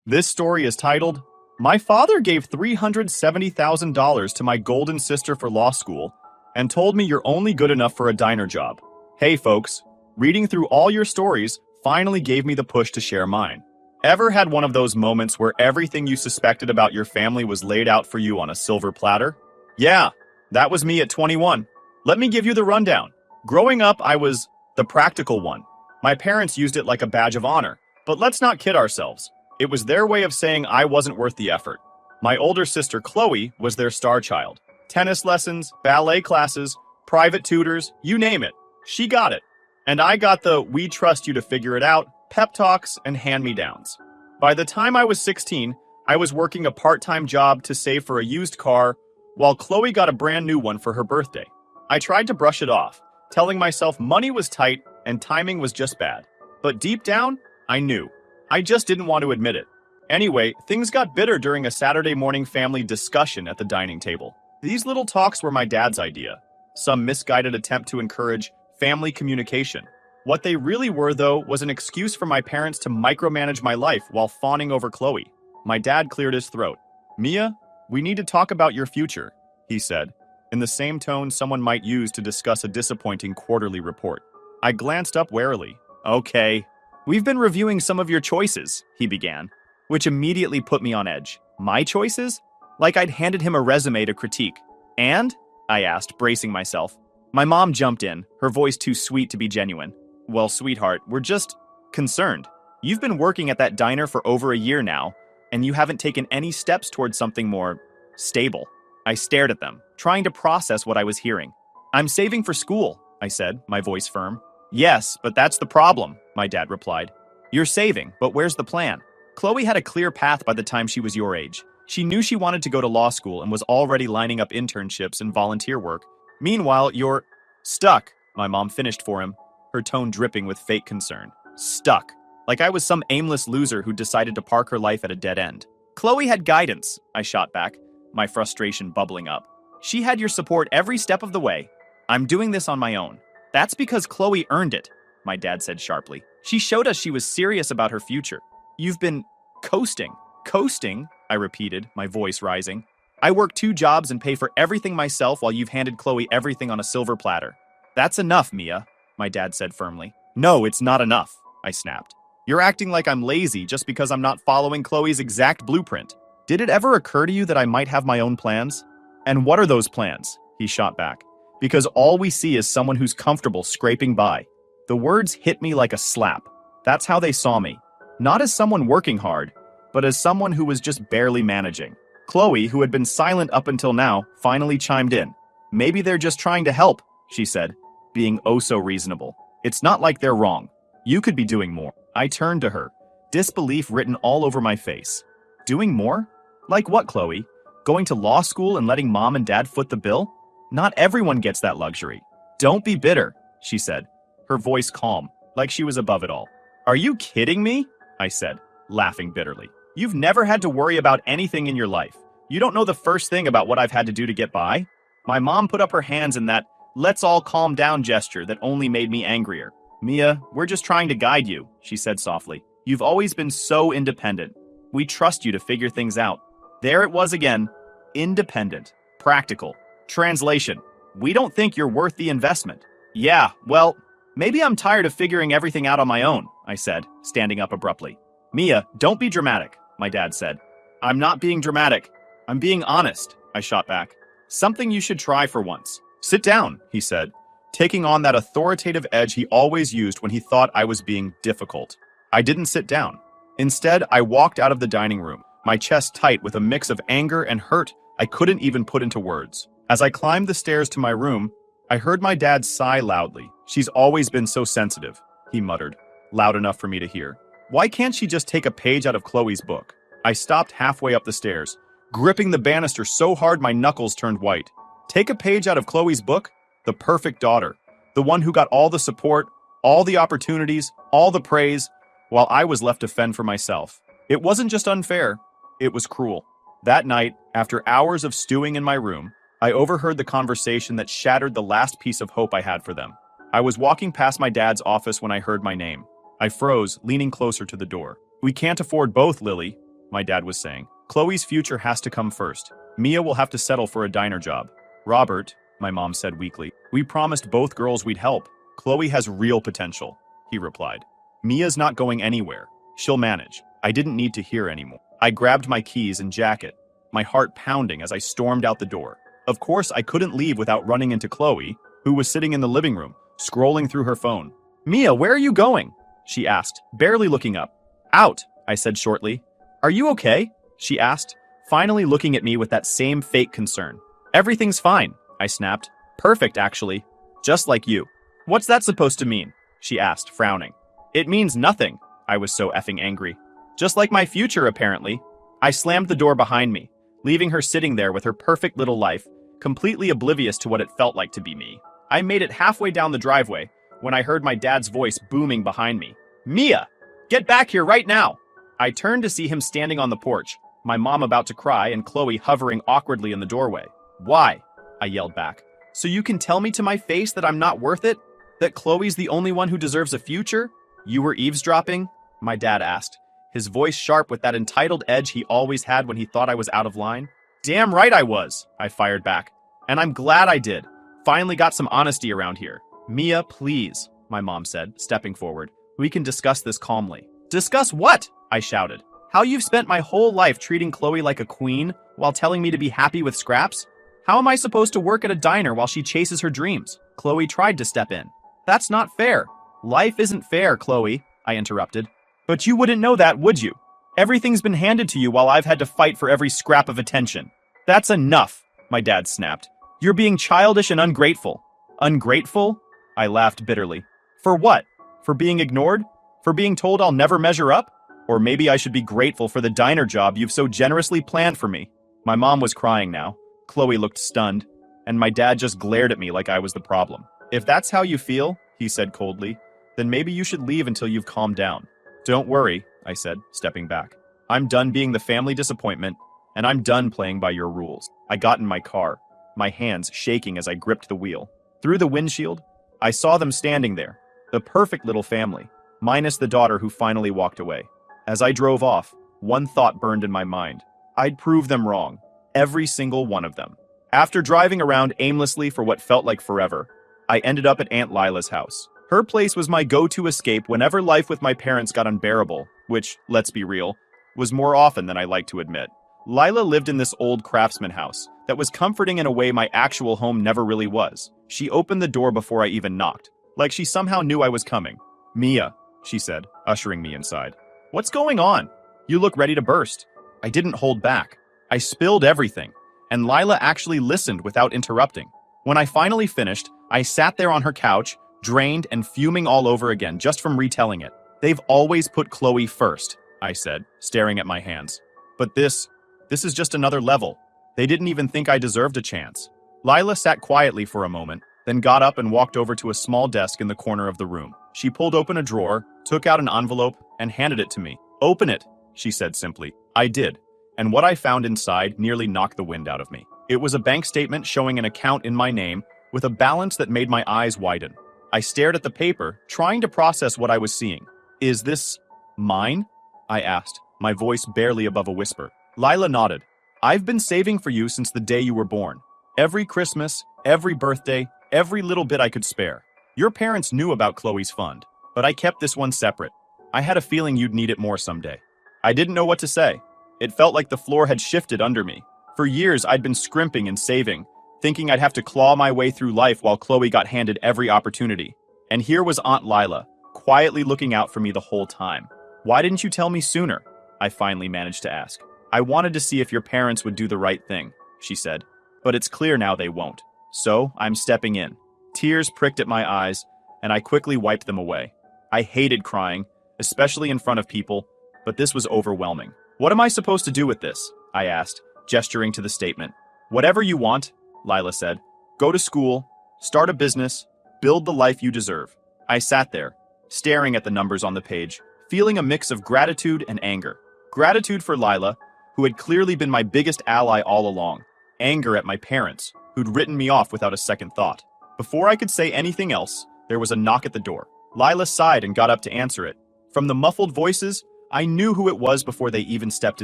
This story is titled, My Father Gave $370,000 to My Golden Sister for Law School and Told Me You're Only Good Enough for a Diner Job. Hey folks, reading through all your stories finally gave me the push to share mine. Ever had one of those moments where everything you suspected about your family was laid out for you on a silver platter? Yeah, that was me at 21. Let me give you the rundown. Growing up, I was the practical one. My parents used it like a badge of honor, but let's not kid ourselves. It was their way of saying I wasn't worth the effort. My older sister Chloe was their star child. Tennis lessons, ballet classes, private tutors, you name it. She got it. And I got the we trust you to figure it out, pep talks, and hand-me-downs. By the time I was 16, I was working a part-time job to save for a used car, while Chloe got a brand new one for her birthday. I tried to brush it off, telling myself money was tight and timing was just bad. But deep down, I knew. I just didn't want to admit it. Anyway, things got bitter during a Saturday morning family discussion at the dining table. These little talks were my dad's idea. Some misguided attempt to encourage family communication. What they really were, though, was an excuse for my parents to micromanage my life while fawning over Chloe. My dad cleared his throat. Mia, we need to talk about your future, he said, in the same tone someone might use to discuss a disappointing quarterly report. I glanced up warily. Okay. We've been reviewing some of your choices, he began, which immediately put me on edge. My choices? Like I'd handed him a resume to critique. And? I asked, bracing myself. My mom jumped in, her voice too sweet to be genuine. Well, sweetheart, we're just concerned. You've been working at that diner for over a year now, and you haven't taken any steps towards something more stable. I stared at them, trying to process what I was hearing. I'm saving for school, I said, my voice firm. Yes, but that's the problem, my dad replied. You're saving, but where's the plan? Chloe had a clear path by the time she was your age. She knew she wanted to go to law school and was already lining up internships and volunteer work. Meanwhile, you're stuck, my mom finished for him, her tone dripping with fake concern. Stuck. Like I was some aimless loser who decided to park her life at a dead end. Chloe had guidance, I shot back, my frustration bubbling up. She had your support every step of the way. I'm doing this on my own. That's because Chloe earned it, my dad said sharply. She showed us she was serious about her future. You've been coasting. Coasting? I repeated, my voice rising. I work 2 jobs and pay for everything myself while you've handed Chloe everything on a silver platter. That's enough, Mia, my dad said firmly. No, it's not enough, I snapped. You're acting like I'm lazy just because I'm not following Chloe's exact blueprint. Did it ever occur to you that I might have my own plans? And what are those plans? He shot back. Because all we see is someone who's comfortable scraping by. The words hit me like a slap. That's how they saw me. Not as someone working hard, but as someone who was just barely managing. Chloe, who had been silent up until now, finally chimed in. Maybe they're just trying to help, she said, being oh so reasonable. It's not like they're wrong. You could be doing more. I turned to her, disbelief written all over my face. Doing more? Like what, Chloe? Going to law school and letting mom and dad foot the bill? Not everyone gets that luxury. Don't be bitter, she said, her voice calm, like she was above it all. Are you kidding me? I said, laughing bitterly. You've never had to worry about anything in your life. You don't know the first thing about what I've had to do to get by. My mom put up her hands in that let's all calm down gesture that only made me angrier. Mia, we're just trying to guide you, she said softly. You've always been so independent. We trust you to figure things out. There it was again. Independent. Practical. Translation. We don't think you're worth the investment. Yeah, well, maybe I'm tired of figuring everything out on my own, I said, standing up abruptly. Mia, don't be dramatic, my dad said. I'm not being dramatic. I'm being honest, I shot back. Something you should try for once. Sit down, he said, taking on that authoritative edge he always used when he thought I was being difficult. I didn't sit down. Instead, I walked out of the dining room, my chest tight with a mix of anger and hurt I couldn't even put into words. As I climbed the stairs to my room, I heard my dad sigh loudly. She's always been so sensitive, he muttered, loud enough for me to hear. Why can't she just take a page out of Chloe's book? I stopped halfway up the stairs, gripping the banister so hard my knuckles turned white. Take a page out of Chloe's book? The perfect daughter. The one who got all the support, all the opportunities, all the praise, while I was left to fend for myself. It wasn't just unfair, it was cruel. That night, after hours of stewing in my room, I overheard the conversation that shattered the last piece of hope I had for them. I was walking past my dad's office when I heard my name. I froze, leaning closer to the door. We can't afford both, Lily. my dad was saying. Chloe's future has to come first. Mia will have to settle for a diner job. Robert, my mom said weakly, we promised both girls we'd help. Chloe has real potential, he replied. Mia's not going anywhere. She'll manage. I didn't need to hear anymore. I grabbed my keys and jacket, my heart pounding as I stormed out the door. Of course, I couldn't leave without running into Chloe, who was sitting in the living room, scrolling through her phone. Mia, where are you going? She asked, barely looking up. Out, I said shortly. Are you okay? She asked, finally looking at me with that same fake concern. Everything's fine, I snapped. Perfect, actually. Just like you. What's that supposed to mean? She asked, frowning. It means nothing. I was so effing angry. Just like my future, apparently. I slammed the door behind me, leaving her sitting there with her perfect little life, completely oblivious to what it felt like to be me. I made it halfway down the driveway when I heard my dad's voice booming behind me. Mia, get back here right now! I turned to see him standing on the porch, my mom about to cry and Chloe hovering awkwardly in the doorway. Why? I yelled back. So you can tell me to my face that I'm not worth it? That Chloe's the only one who deserves a future? You were eavesdropping? My dad asked, his voice sharp with that entitled edge he always had when he thought I was out of line. Damn right I was, I fired back. And I'm glad I did. Finally got some honesty around here. Mia, please, my mom said, stepping forward. We can discuss this calmly. Discuss what? I shouted. How you've spent my whole life treating Chloe like a queen while telling me to be happy with scraps? How am I supposed to work at a diner while she chases her dreams? Chloe tried to step in. That's not fair. Life isn't fair, Chloe, I interrupted. But you wouldn't know that, would you? Everything's been handed to you while I've had to fight for every scrap of attention. That's enough, my dad snapped. You're being childish and ungrateful. Ungrateful? I laughed bitterly. For what? For being ignored? For being told I'll never measure up? Or maybe I should be grateful for the diner job you've so generously planned for me. My mom was crying now. Chloe looked stunned, and my dad just glared at me like I was the problem. If that's how you feel, he said coldly, then maybe you should leave until you've calmed down. Don't worry, I said, stepping back. I'm done being the family disappointment, and I'm done playing by your rules. I got in my car, my hands shaking as I gripped the wheel. Through the windshield, I saw them standing there, the perfect little family, minus the daughter who finally walked away. As I drove off, one thought burned in my mind. I'd prove them wrong, every single one of them. After driving around aimlessly for what felt like forever, I ended up at Aunt Lila's house. Her place was my go-to escape whenever life with my parents got unbearable, which, let's be real, was more often than I like to admit. Lila lived in this old craftsman house that was comforting in a way my actual home never really was. She opened the door before I even knocked, like she somehow knew I was coming. Mia, she said, ushering me inside. What's going on? You look ready to burst. I didn't hold back. I spilled everything, and Lila actually listened without interrupting. When I finally finished, I sat there on her couch, drained and fuming all over again just from retelling it. They've always put Chloe first, I said, staring at my hands. But this is just another level. They didn't even think I deserved a chance. Lila sat quietly for a moment, then got up and walked over to a small desk in the corner of the room. She pulled open a drawer, took out an envelope, and handed it to me. Open it, she said simply. I did, and what I found inside nearly knocked the wind out of me. It was a bank statement showing an account in my name with a balance that made my eyes widen. I stared at the paper, trying to process what I was seeing. Is this mine? I asked, my voice barely above a whisper. Lila nodded. I've been saving for you since the day you were born. Every Christmas, every birthday, every little bit I could spare. Your parents knew about Chloe's fund, but I kept this one separate. I had a feeling you'd need it more someday. I didn't know what to say. It felt like the floor had shifted under me. For years, I'd been scrimping and saving, thinking I'd have to claw my way through life while Chloe got handed every opportunity. And here was Aunt Lila, quietly looking out for me the whole time. Why didn't you tell me sooner? I finally managed to ask. I wanted to see if your parents would do the right thing, she said. But it's clear now they won't. So, I'm stepping in. Tears pricked at my eyes, and I quickly wiped them away. I hated crying, especially in front of people, but this was overwhelming. What am I supposed to do with this? I asked, gesturing to the statement. Whatever you want, Lila said. Go to school, start a business, build the life you deserve. I sat there, staring at the numbers on the page, feeling a mix of gratitude and anger. Gratitude for Lila, who had clearly been my biggest ally all along. Anger at my parents, who'd written me off without a second thought. Before I could say anything else, there was a knock at the door. Lila sighed and got up to answer it. From the muffled voices, I knew who it was before they even stepped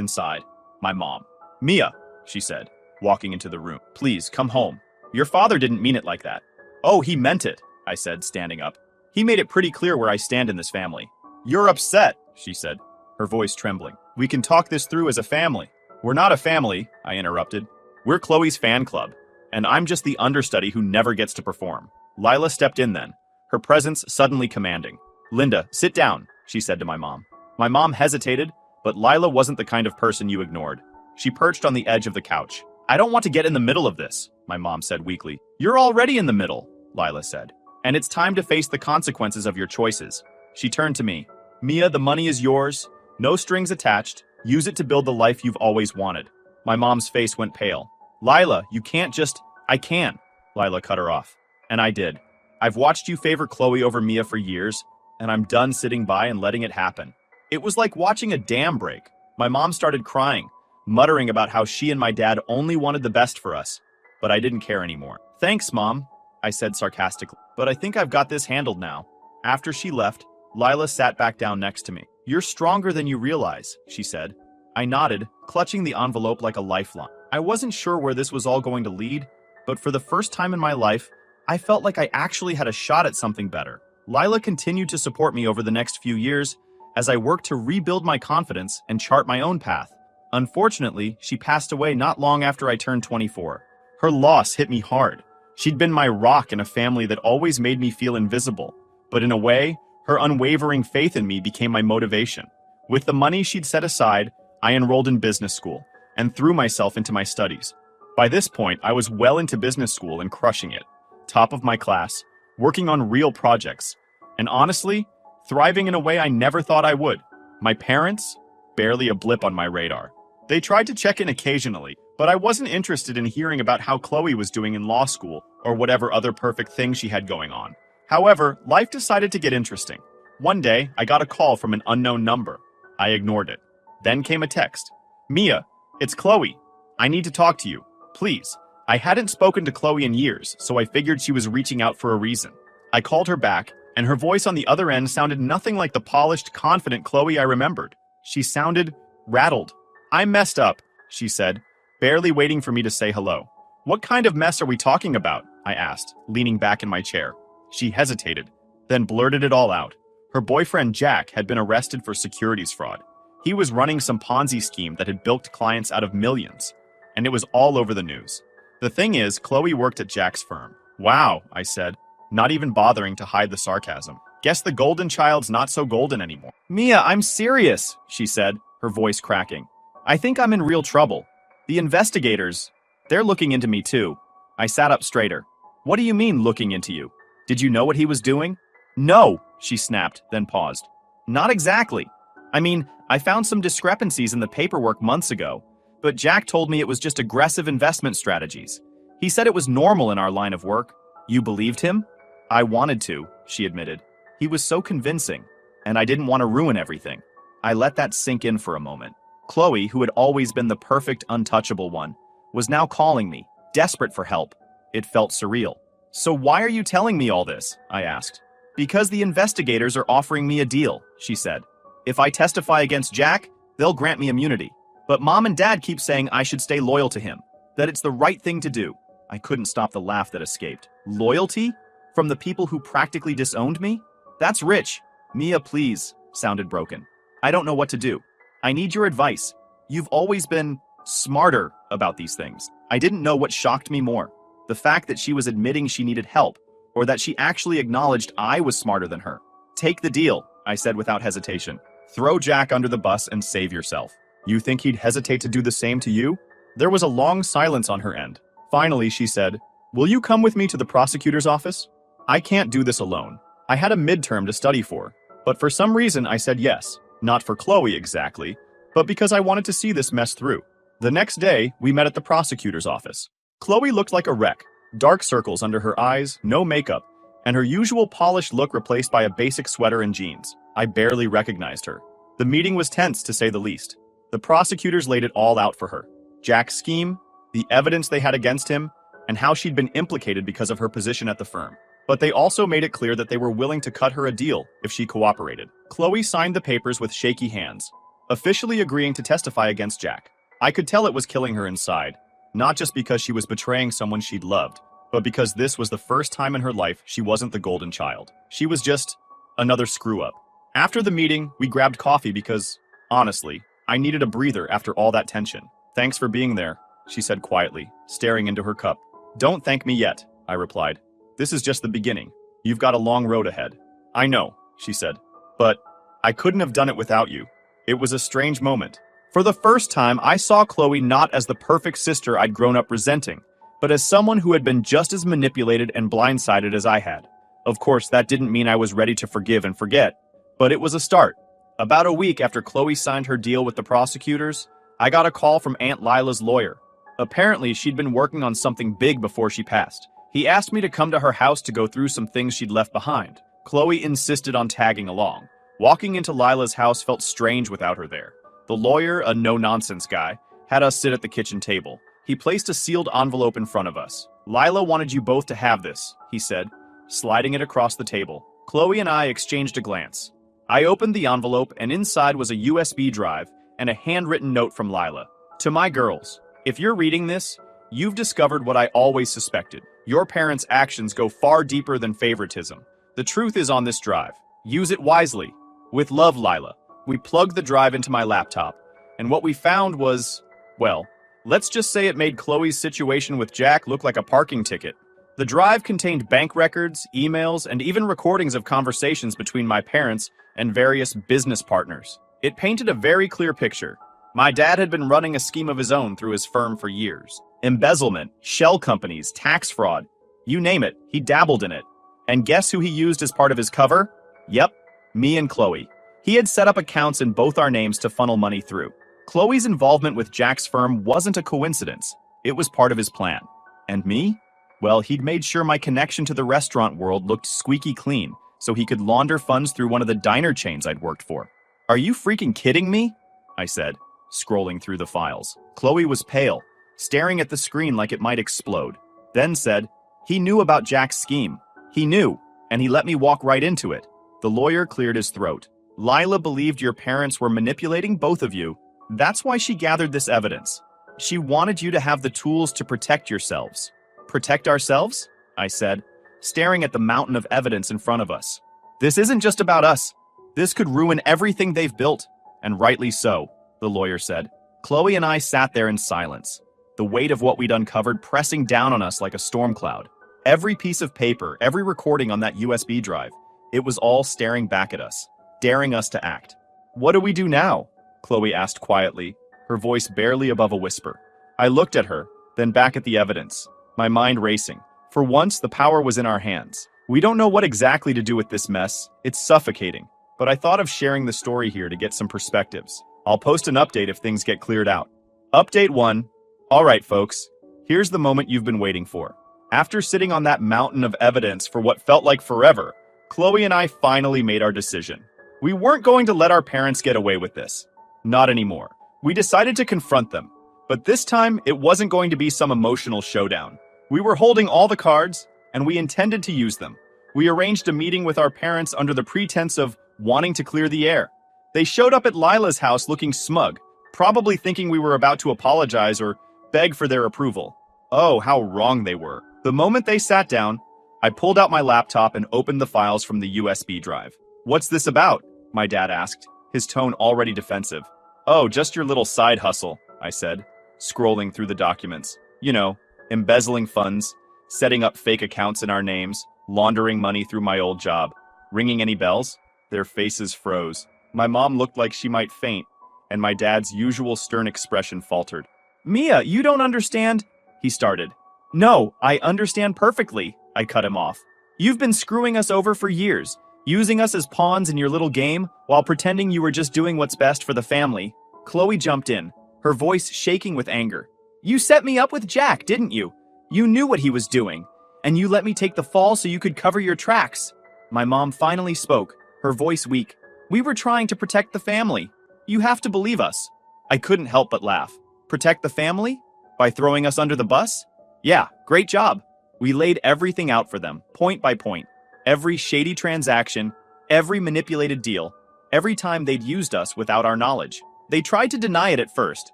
inside. My mom. Mia, she said, walking into the room. Please, come home. Your father didn't mean it like that. Oh, he meant it, I said, standing up. He made it pretty clear where I stand in this family. You're upset, she said, her voice trembling. We can talk this through as a family. We're not a family, I interrupted. We're Chloe's fan club, and I'm just the understudy who never gets to perform. Lila stepped in then, her presence suddenly commanding. Linda, sit down, she said to my mom. My mom hesitated, but Lila wasn't the kind of person you ignored. She perched on the edge of the couch. I don't want to get in the middle of this, my mom said weakly. You're already in the middle, Lila said. And it's time to face the consequences of your choices. She turned to me. Mia, the money is yours. No strings attached. Use it to build the life you've always wanted. My mom's face went pale. Lila, you can't just... I can. Lila cut her off. And I did. I've watched you favor Chloe over Mia for years, and I'm done sitting by and letting it happen. It was like watching a dam break. My mom started crying, muttering about how she and my dad only wanted the best for us. But I didn't care anymore. Thanks, Mom, I said sarcastically. But I think I've got this handled now. After she left, Lila sat back down next to me. You're stronger than you realize, she said. I nodded, clutching the envelope like a lifeline. I wasn't sure where this was all going to lead, but for the first time in my life, I felt like I actually had a shot at something better. Lila continued to support me over the next few years as I worked to rebuild my confidence and chart my own path. Unfortunately, she passed away not long after I turned 24. Her loss hit me hard. She'd been my rock in a family that always made me feel invisible. But in a way, her unwavering faith in me became my motivation. With the money she'd set aside, I enrolled in business school and threw myself into my studies. By this point, I was well into business school and crushing it. Top of my class, working on real projects, and honestly, thriving in a way I never thought I would. My parents? Barely a blip on my radar. They tried to check in occasionally, but I wasn't interested in hearing about how Chloe was doing in law school or whatever other perfect thing she had going on. However, life decided to get interesting. One day, I got a call from an unknown number. I ignored it. Then came a text. Mia, it's Chloe. I need to talk to you. Please. I hadn't spoken to Chloe in years, so I figured she was reaching out for a reason. I called her back, and her voice on the other end sounded nothing like the polished, confident Chloe I remembered. She sounded rattled. I messed up, she said, barely waiting for me to say hello. What kind of mess are we talking about? I asked, leaning back in my chair. She hesitated, then blurted it all out. Her boyfriend Jack had been arrested for securities fraud. He was running some Ponzi scheme that had bilked clients out of millions, and it was all over the news. The thing is, Chloe worked at Jack's firm. Wow, I said, not even bothering to hide the sarcasm. Guess the golden child's not so golden anymore. Mia, I'm serious, she said, her voice cracking. I think I'm in real trouble. The investigators, they're looking into me too. I sat up straighter. What do you mean, looking into you? Did you know what he was doing? No, she snapped, then paused. Not exactly. I mean, I found some discrepancies in the paperwork months ago, but Jack told me it was just aggressive investment strategies. He said it was normal in our line of work. You believed him? I wanted to, she admitted. He was so convincing, and I didn't want to ruin everything. I let that sink in for a moment. Chloe, who had always been the perfect, untouchable one, was now calling me, desperate for help. It felt surreal. So why are you telling me all this? I asked. Because the investigators are offering me a deal, she said. If I testify against Jack, they'll grant me immunity. But Mom and Dad keep saying I should stay loyal to him, that it's the right thing to do. I couldn't stop the laugh that escaped. Loyalty? From the people who practically disowned me? That's rich. Mia, please, sounded broken. I don't know what to do. I need your advice. You've always been smarter about these things. I didn't know what shocked me more. The fact that she was admitting she needed help, or that she actually acknowledged I was smarter than her. Take the deal, I said without hesitation. Throw Jack under the bus and save yourself. You think he'd hesitate to do the same to you? There was a long silence on her end. Finally, she said, will you come with me to the prosecutor's office? I can't do this alone. I had a midterm to study for, but for some reason I said yes. Not for Chloe exactly, but because I wanted to see this mess through. The next day, we met at the prosecutor's office. Chloe looked like a wreck. Dark circles under her eyes, no makeup, and her usual polished look replaced by a basic sweater and jeans. I barely recognized her. The meeting was tense, to say the least. The prosecutors laid it all out for her. Jack's scheme, the evidence they had against him, and how she'd been implicated because of her position at the firm. but they also made it clear that they were willing to cut her a deal if she cooperated. Chloe signed the papers with shaky hands, officially agreeing to testify against Jack. I could tell it was killing her inside, not just because she was betraying someone she'd loved, but because this was the first time in her life she wasn't the golden child. She was just another screw-up. After the meeting, we grabbed coffee because, honestly, I needed a breather after all that tension. "Thanks for being there," she said quietly, staring into her cup. "Don't thank me yet," I replied. "This is just the beginning. You've got a long road ahead." "I know," she said, "but I couldn't have done it without you." It was a strange moment. For the first time, I saw Chloe not as the perfect sister I'd grown up resenting, but as someone who had been just as manipulated and blindsided as I had. Of course, that didn't mean I was ready to forgive and forget, but it was a start. About a week after Chloe signed her deal with the prosecutors, I got a call from Aunt Lila's lawyer. Apparently, she'd been working on something big before she passed. He asked me to come to her house to go through some things she'd left behind. Chloe insisted on tagging along. Walking into Lila's house felt strange without her there. The lawyer, a no-nonsense guy, had us sit at the kitchen table. He placed a sealed envelope in front of us. "Lila wanted you both to have this," he said, sliding it across the table. Chloe and I exchanged a glance. I opened the envelope, and inside was a USB drive and a handwritten note from Lila. "To my girls, if you're reading this, you've discovered what I always suspected. Your parents' actions go far deeper than favoritism. The truth is on this drive. Use it wisely. With love, Lila." We plugged the drive into my laptop, and what we found was, well, let's just say it made Chloe's situation with Jack look like a parking ticket. The drive contained bank records, emails, and even recordings of conversations between my parents and various business partners. It painted a very clear picture. My dad had been running a scheme of his own through his firm for years. Embezzlement, shell companies, tax fraud, you name it, he dabbled in it. And guess who he used as part of his cover? Yep, me and Chloe. He had set up accounts in both our names to funnel money through. Chloe's involvement with Jack's firm wasn't a coincidence. It was part of his plan. And me? Well, he'd made sure my connection to the restaurant world looked squeaky clean, so he could launder funds through one of the diner chains I'd worked for. "Are you freaking kidding me?" I said, scrolling through the files. Chloe was pale, staring at the screen like it might explode, then said, "He knew about Jack's scheme. He knew, and he let me walk right into it." The lawyer cleared his throat. "Lila believed your parents were manipulating both of you. That's why she gathered this evidence. She wanted you to have the tools to protect yourselves." "Protect ourselves?" I said, staring at the mountain of evidence in front of us. "This isn't just about us. This could ruin everything they've built." "And rightly so," the lawyer said. Chloe and I sat there in silence, the weight of what we'd uncovered pressing down on us like a storm cloud. Every piece of paper, every recording on that USB drive, it was all staring back at us, daring us to act. "What do we do now?" Chloe asked quietly, her voice barely above a whisper. I looked at her, then back at the evidence, my mind racing. For once, the power was in our hands. We don't know what exactly to do with this mess. It's suffocating. But I thought of sharing the story here to get some perspectives. I'll post an update if things get cleared out. Update 1. All right, folks. Here's the moment you've been waiting for. After sitting on that mountain of evidence for what felt like forever, Chloe and I finally made our decision. We weren't going to let our parents get away with this. Not anymore. We decided to confront them. But this time, it wasn't going to be some emotional showdown. We were holding all the cards, and we intended to use them. We arranged a meeting with our parents under the pretense of wanting to clear the air. They showed up at Lila's house looking smug, probably thinking we were about to apologize or beg for their approval. Oh, how wrong they were. The moment they sat down, I pulled out my laptop and opened the files from the USB drive. "What's this about?" my dad asked, his tone already defensive. "Oh, just your little side hustle," I said, scrolling through the documents. "You know, embezzling funds, setting up fake accounts in our names, laundering money through my old job. Ringing any bells?" Their faces froze. My mom looked like she might faint, and my dad's usual stern expression faltered. "Mia, you don't understand," he started. "No, I understand perfectly," I cut him off. "You've been screwing us over for years, using us as pawns in your little game while pretending you were just doing what's best for the family." Chloe jumped in, her voice shaking with anger. "You set me up with Jack, didn't you? You knew what he was doing, and you let me take the fall so you could cover your tracks." My mom finally spoke, her voice weak. "We were trying to protect the family. You have to believe us." I couldn't help but laugh. "Protect the family? By throwing us under the bus? Yeah, great job. We laid everything out for them, point by point. Every shady transaction, every manipulated deal, every time they'd used us without our knowledge. They tried to deny it at first,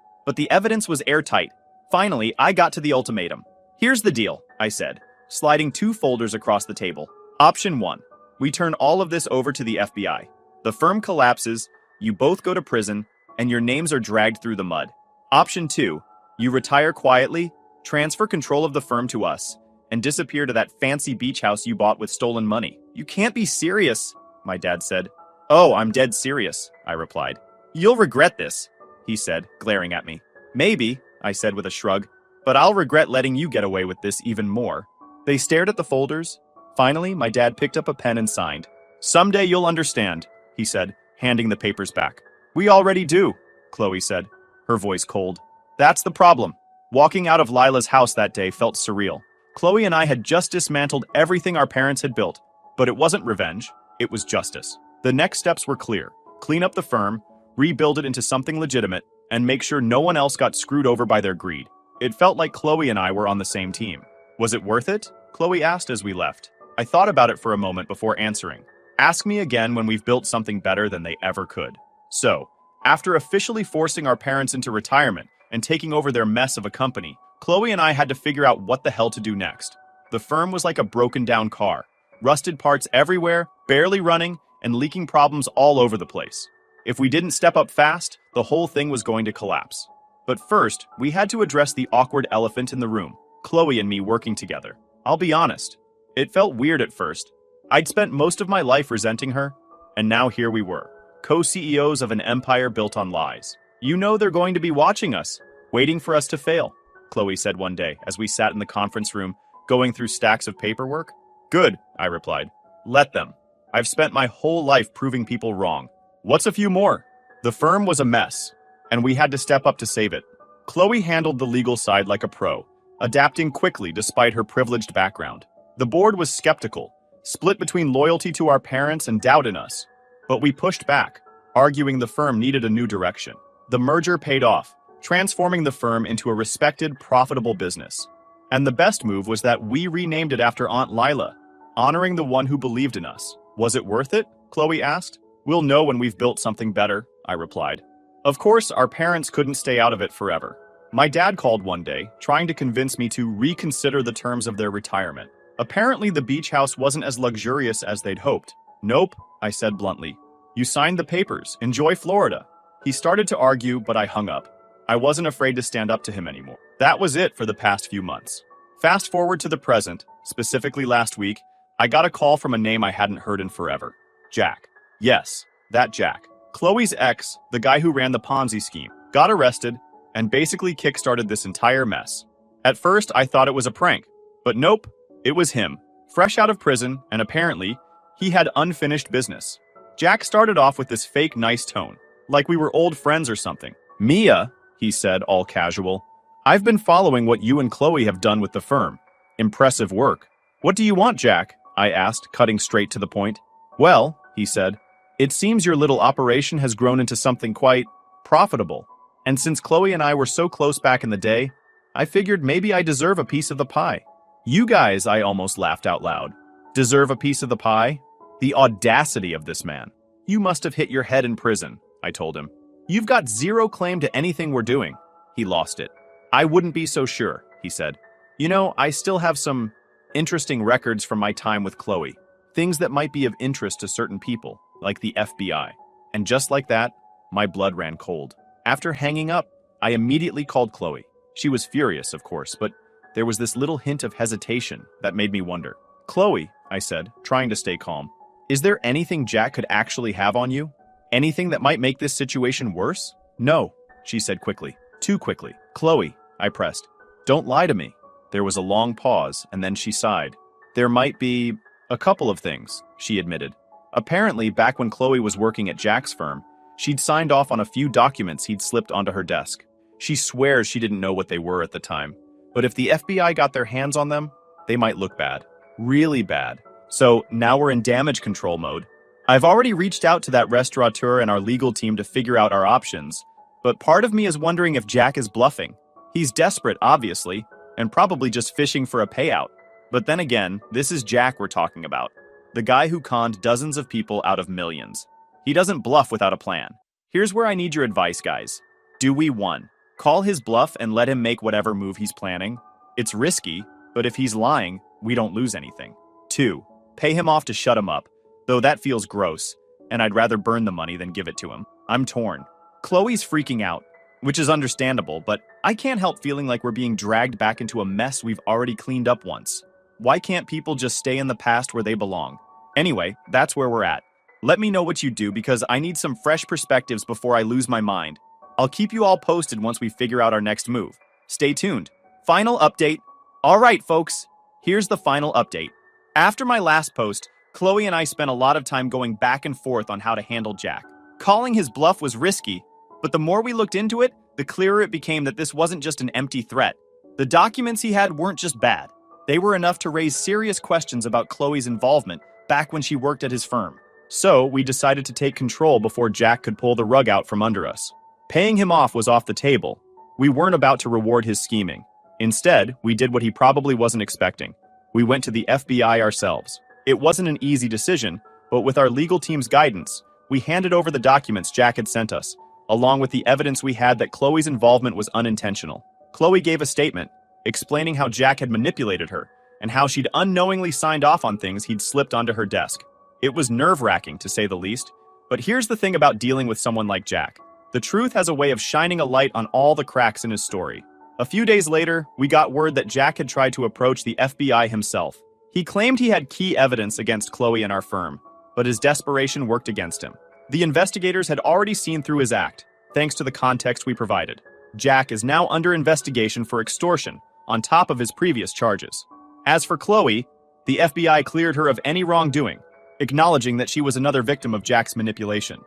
but the evidence was airtight. Finally, I got to the ultimatum. Here's the deal, I said, sliding 2 folders across the table. Option 1. We turn all of this over to the FBI. The firm collapses, you both go to prison, and your names are dragged through the mud. Option 2. You retire quietly, transfer control of the firm to us, and disappear to that fancy beach house you bought with stolen money. You can't be serious, my dad said. Oh, I'm dead serious, I replied. You'll regret this, he said, glaring at me. Maybe, I said with a shrug, but I'll regret letting you get away with this even more. They stared at the folders. Finally, my dad picked up a pen and signed. Someday you'll understand, he said, handing the papers back. We already do, Chloe said, her voice cold. That's the problem. Walking out of Lila's house that day felt surreal. Chloe and I had just dismantled everything our parents had built, but it wasn't revenge, it was justice. The next steps were clear. Clean up the firm, rebuild it into something legitimate, and make sure no one else got screwed over by their greed. It felt like Chloe and I were on the same team. Was it worth it? Chloe asked as we left. I thought about it for a moment before answering. Ask me again when we've built something better than they ever could. So, after officially forcing our parents into retirement and taking over their mess of a company, Chloe and I had to figure out what the hell to do next. The firm was like a broken down car. Rusted parts everywhere, barely running, and leaking problems all over the place. If we didn't step up fast, the whole thing was going to collapse. But first, we had to address the awkward elephant in the room, Chloe and me working together. I'll be honest, it felt weird at first. I'd spent most of my life resenting her, and now here we were, co-CEOs of an empire built on lies. You know they're going to be watching us, waiting for us to fail, Chloe said one day as we sat in the conference room, going through stacks of paperwork. Good, I replied. Let them. I've spent my whole life proving people wrong. What's a few more? The firm was a mess, and we had to step up to save it. Chloe handled the legal side like a pro, adapting quickly despite her privileged background. The board was skeptical, split between loyalty to our parents and doubt in us. But we pushed back, arguing the firm needed a new direction. The merger paid off, transforming the firm into a respected, profitable business. And the best move was that we renamed it after Aunt Lila, honoring the one who believed in us. Was it worth it? Chloe asked. We'll know when we've built something better, I replied. Of course, our parents couldn't stay out of it forever. My dad called one day, trying to convince me to reconsider the terms of their retirement. Apparently, the beach house wasn't as luxurious as they'd hoped. Nope, I said bluntly. You signed the papers. Enjoy Florida. He started to argue, but I hung up. I wasn't afraid to stand up to him anymore. That was it for the past few months. Fast forward to the present, specifically last week, I got a call from a name I hadn't heard in forever. Jack. Yes, that Jack. Chloe's ex, the guy who ran the Ponzi scheme, got arrested and basically kickstarted this entire mess. At first, I thought it was a prank, but nope, it was him. Fresh out of prison, and apparently, he had unfinished business. Jack started off with this fake nice tone, like we were old friends or something. Mia, he said, all casual, I've been following what you and Chloe have done with the firm. Impressive work. What do you want, Jack? I asked, cutting straight to the point. Well, he said, it seems your little operation has grown into something quite profitable. And since Chloe and I were so close back in the day, I figured maybe I deserve a piece of the pie. You guys, I almost laughed out loud. Deserve a piece of the pie? The audacity of this man. You must have hit your head in prison, I told him. You've got zero claim to anything we're doing. He lost it. I wouldn't be so sure, he said. You know, I still have some interesting records from my time with Chloe. Things that might be of interest to certain people, like the FBI. And just like that, my blood ran cold. After hanging up, I immediately called Chloe. She was furious, of course, but there was this little hint of hesitation that made me wonder. Chloe, I said, trying to stay calm, is there anything Jack could actually have on you? Anything that might make this situation worse? No, she said quickly. Too quickly. Chloe, I pressed. Don't lie to me. There was a long pause, and then she sighed. There might be a couple of things, she admitted. Apparently, back when Chloe was working at Jack's firm, she'd signed off on a few documents he'd slipped onto her desk. She swears she didn't know what they were at the time. But if the FBI got their hands on them, they might look bad. Really bad. So now we're in damage control mode. I've already reached out to that restaurateur and our legal team to figure out our options, but part of me is wondering if Jack is bluffing. He's desperate, obviously, and probably just fishing for a payout. But then again, this is Jack we're talking about. The guy who conned dozens of people out of millions. He doesn't bluff without a plan. Here's where I need your advice, guys. Do we 1. Call his bluff and let him make whatever move he's planning? It's risky, but if he's lying, we don't lose anything. 2. Pay him off to shut him up, though that feels gross, and I'd rather burn the money than give it to him. I'm torn. Chloe's freaking out, which is understandable, but I can't help feeling like we're being dragged back into a mess we've already cleaned up once. Why can't people just stay in the past where they belong? Anyway, that's where we're at. Let me know what you do because I need some fresh perspectives before I lose my mind. I'll keep you all posted once we figure out our next move. Stay tuned. Final update. All right, folks, here's the final update. After my last post, Chloe and I spent a lot of time going back and forth on how to handle Jack. Calling his bluff was risky, but the more we looked into it, the clearer it became that this wasn't just an empty threat. The documents he had weren't just bad. They were enough to raise serious questions about Chloe's involvement back when she worked at his firm. So we decided to take control before Jack could pull the rug out from under us. Paying him off was off the table. We weren't about to reward his scheming. Instead, we did what he probably wasn't expecting. We went to the FBI ourselves. It wasn't an easy decision, but with our legal team's guidance, we handed over the documents Jack had sent us, along with the evidence we had that Chloe's involvement was unintentional. Chloe gave a statement, explaining how Jack had manipulated her, and how she'd unknowingly signed off on things he'd slipped onto her desk. It was nerve-wracking, to say the least. But here's the thing about dealing with someone like Jack. The truth has a way of shining a light on all the cracks in his story. A few days later, we got word that Jack had tried to approach the FBI himself. He claimed he had key evidence against Chloe and our firm, but his desperation worked against him. The investigators had already seen through his act, thanks to the context we provided. Jack is now under investigation for extortion, on top of his previous charges. As for Chloe, the FBI cleared her of any wrongdoing, acknowledging that she was another victim of Jack's manipulation.